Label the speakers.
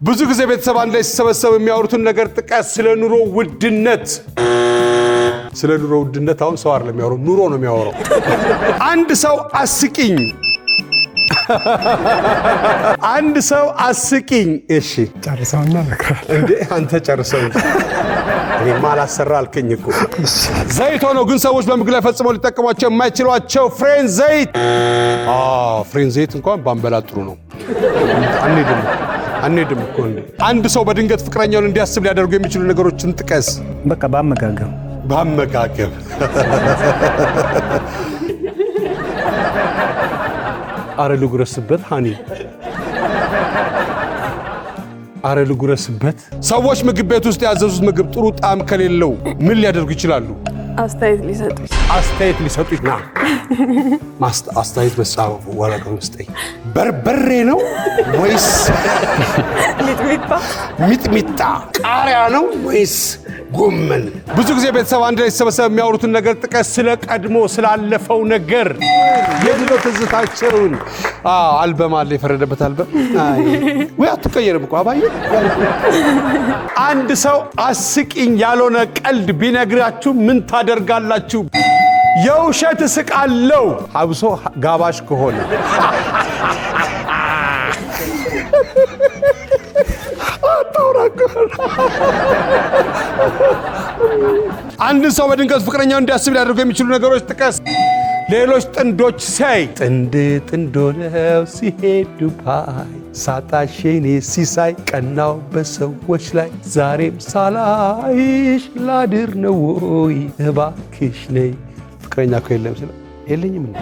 Speaker 1: ብዙ ጊዜ ቤተሰብ አንድ ላይ ሲሰበሰብ የሚያወሩትን ነገር ጥቀስ። ስለ ኑሮ ውድነት አሁን ሰው አይደለም የሚያወራው፣ ኑሮ ነው የሚያወራው። አንድ ሰው አስቂኝ። እሺ
Speaker 2: ጨርሰውና ነግራል
Speaker 1: እንዴ አንተ ጨርሰው እንጂ እኔማ አላሰራ አልከኝ እኮ። ዘይት ሆኖ ግን ሰዎች በምግብ ላይ ፈጽመው ሊጠቀሟቸው የማይችሏቸው ፍሬን ዘይት። ፍሬን ዘይት እንኳን ባንበላ ጥሩ ነው። አንሄድም እኮ እንዴ። አንድ ሰው በድንገት ፍቅረኛውን እንዲያስብ ሊያደርጉ የሚችሉ ነገሮችን ጥቀስ።
Speaker 2: በቃ በአመጋገብ
Speaker 1: አረ ልጉረስበት ሃኒ፣ አረ ልጉረስበት። ሰዎች ምግብ ቤት ውስጥ ያዘዙት ምግብ ጥሩ ጣዕም ከሌለው ምን ሊያደርጉ ይችላሉ?
Speaker 3: አስተያየት ሊሰጡ
Speaker 1: ና አስተያየት በጻፉ ወረቀት ውስጥ በርበሬ ነው ወይስ ሚጥሚጣ፣ ቃሪያ ነው ወይስ ጎመን? ብዙ ጊዜ ቤተሰብ አንድ ላይ ሲሰበሰብ የሚያወሩትን ነገር ጥቀስ። ስለ ቀድሞ ስላለፈው ነገር የድሮ ትዝታቸውን። አልበም አለ፣ የፈረደበት አልበም። ወይ አትቀየርም እኮ አባዬ። አንድ ሰው አስቂኝ ያልሆነ ቀልድ ቢነግራችሁ ምን ታደርጋላችሁ? የውሸት እስቃለሁ፣ አብሶ ጋባሽ ከሆነ። አንድ ሰው በድንገት ፍቅረኛው እንዲያስብ ሊያደርጉ የሚችሉ ነገሮች ጥቀስ። ሌሎች ጥንዶች ሲያይ ጥንድ ሆነው ሲሄዱ ባይ፣ ሳጣሽኔ ሲሳይ ቀናው በሰዎች ላይ፣ ዛሬም ሳላይሽ ላድር ነው ወይ እባክሽ ነይ። ፍቅረኛ እኮ የለም ስለ የለኝም እንዴ